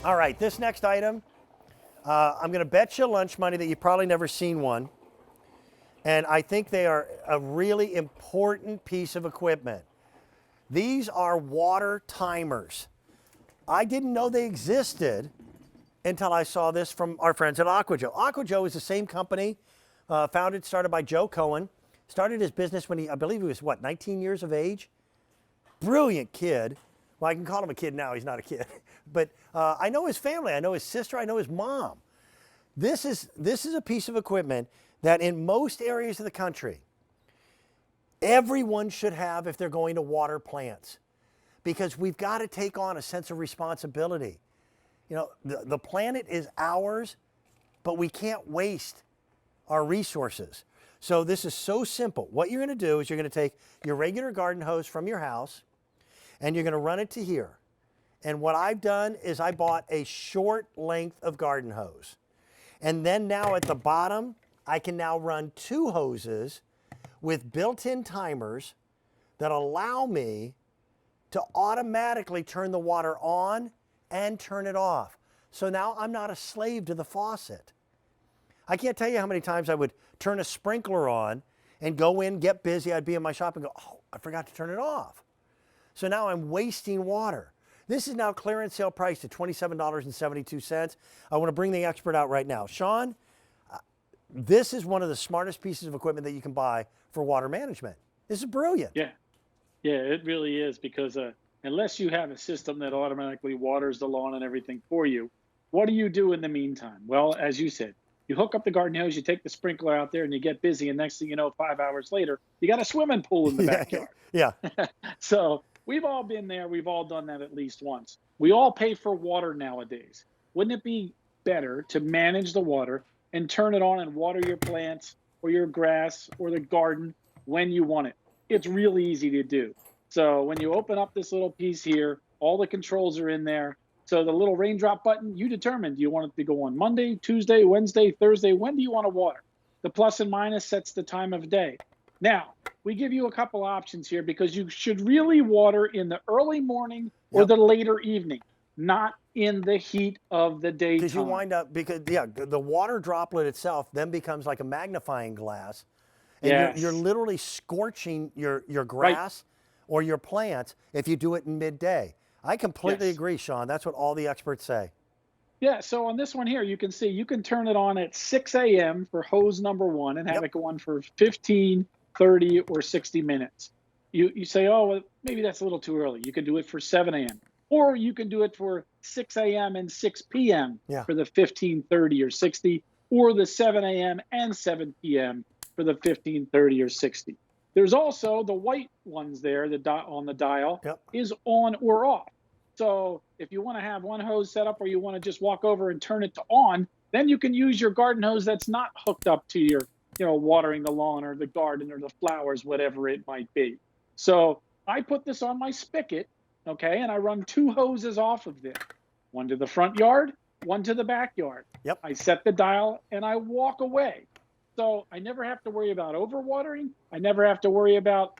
All right, this next item, I'm going to bet you lunch money that you've probably never seen one. And I think they are a really important piece of equipment. These are water timers. I didn't know they existed until I saw this from our friends at Aqua Joe. Aqua Joe is the same company, started by Joe Cohen. Started his business when I believe he was, 19 years of age? Brilliant kid. Well, I can call him a kid now. He's not a kid. But I know his family. I know his sister. I know his mom. This is a piece of equipment that in most areas of the country, everyone should have if they're going to water plants, because we've got to take on a sense of responsibility. You know, the planet is ours, but we can't waste our resources. So this is so simple. What you're going to do is you're going to take your regular garden hose from your house and you're going to run it to here. And what I've done is I bought a short length of garden hose. And then now at the bottom, I can now run 2 hoses with built-in timers that allow me to automatically turn the water on and turn it off. So now I'm not a slave to the faucet. I can't tell you how many times I would turn a sprinkler on and go in, get busy. I'd be in my shop and go, oh, I forgot to turn it off. So now I'm wasting water. This is now clearance sale priced at $27.72. I want to bring the expert out right now. Sean, this is one of the smartest pieces of equipment that you can buy for water management. This is brilliant. Yeah, it really is, because unless you have a system that automatically waters the lawn and everything for you, what do you do in the meantime? Well, as you said, you hook up the garden hose, you take the sprinkler out there and you get busy, and next thing you know, 5 hours later, you got a swimming pool in the backyard. Yeah. So we've all been there. We've all done that at least once. We all pay for water nowadays. Wouldn't it be better to manage the water and turn it on and water your plants or your grass or the garden when you want it? It's really easy to do. So when you open up this little piece here, all the controls are in there. So the little raindrop button, you determine, do you want it to go on Monday, Tuesday, Wednesday, Thursday? When do you want to water? The plus and minus sets the time of day. Now, we give you a couple options here, because you should really water in the early morning or the later evening, not in the heat of the daytime. Because you wind up, the water droplet itself then becomes like a magnifying glass. And you're literally scorching your grass or your plants if you do it in midday. I completely agree, Sean. That's what all the experts say. Yeah, so on this one here, you can see you can turn it on at 6 a.m. for hose number 1 and have it go on for 15, 30, or 60 minutes. You say, oh, well, maybe that's a little too early. You can do it for 7 a.m. Or you can do it for 6 a.m. and 6 p.m. for the 15, 30, or 60, or the 7 a.m. and 7 p.m. for the 15, 30, or 60. There's also the white ones there on the dial is on or off. So if you want to have one hose set up, or you want to just walk over and turn it to on, then you can use your garden hose that's not hooked up to your, watering the lawn or the garden or the flowers, whatever it might be. So I put this on my spigot, okay, and I run 2 hoses off of this, one to the front yard, one to the backyard. I set the dial and I walk away. So I never have to worry about overwatering. I never have to worry about,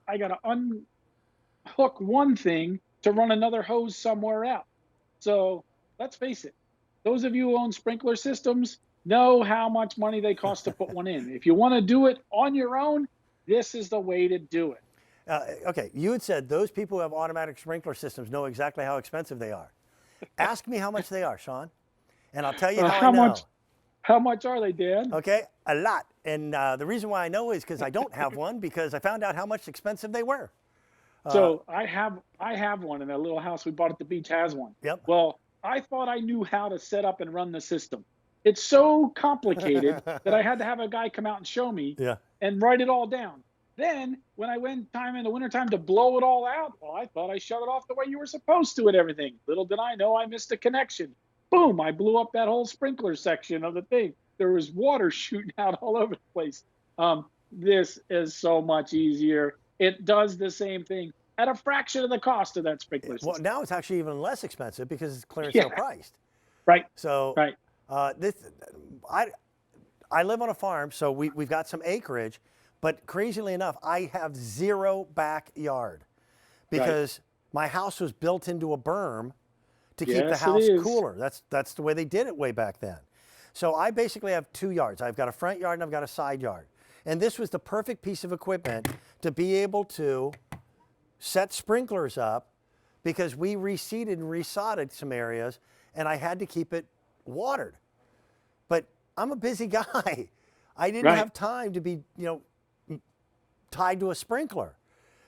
I got to unhook one thing to run another hose somewhere else. So let's face it, those of you who own sprinkler systems know how much money they cost to put one in. If you want to do it on your own, this is the way to do it. Okay, you had said those people who have automatic sprinkler systems know exactly how expensive they are. Ask me how much they are, Sean, and I'll tell you how I know. How much are they, Dan? Okay, a lot. And the reason why I know is because I don't have one, because I found out how much expensive they were. So I have one, in that little house we bought at the beach has one. Well, I thought I knew how to set up and run the system. It's so complicated that I had to have a guy come out and show me and write it all down. Then when I went in the wintertime to blow it all out, well, I thought I shut it off the way you were supposed to and everything. Little did I know I missed a connection. Boom, I blew up that whole sprinkler section of the thing. There was water shooting out all over the place. This is so much easier. It does the same thing at a fraction of the cost of that sprinkler system. Well, now it's actually even less expensive because it's clearance sale priced. So I live on a farm, so we've got some acreage, but crazily enough, I have 0 backyard because my house was built into a berm to keep the Yes, it house is. cooler. That's the way they did it way back then. So I basically have 2 yards. I've got a front yard and I've got a side yard. And this was the perfect piece of equipment to be able to set sprinklers up, because we reseeded and resodded some areas and I had to keep it watered. But I'm a busy guy. I didn't Right. have time to be, tied to a sprinkler.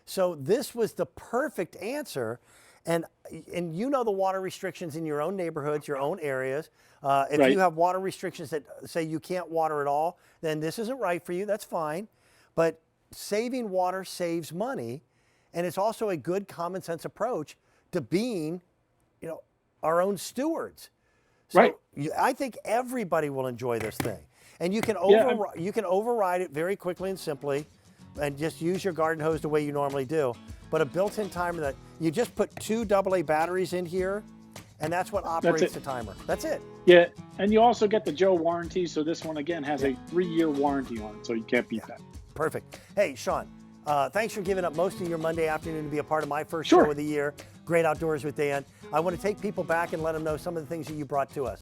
So this was the perfect answer. And the water restrictions in your own neighborhoods, your own areas. If Right. you have water restrictions that say you can't water at all, then this isn't right for you. That's fine. But saving water saves money. And it's also a good common sense approach to being, our own stewards. So Right. I think everybody will enjoy this thing. And you can Yeah, you can override it very quickly and simply, and just use your garden hose the way you normally do. But a built-in timer that you just put 2 AA batteries in here, and that's what operates it. the timer. That's it. Yeah, and you also get the Joe warranty. So this one again has a 3-year warranty on it, so you can't beat that. Perfect. Hey, Sean, thanks for giving up most of your Monday afternoon to be a part of my first Sure. show of the year, Great Outdoors with Dan. I want to take people back and let them know some of the things that you brought to us.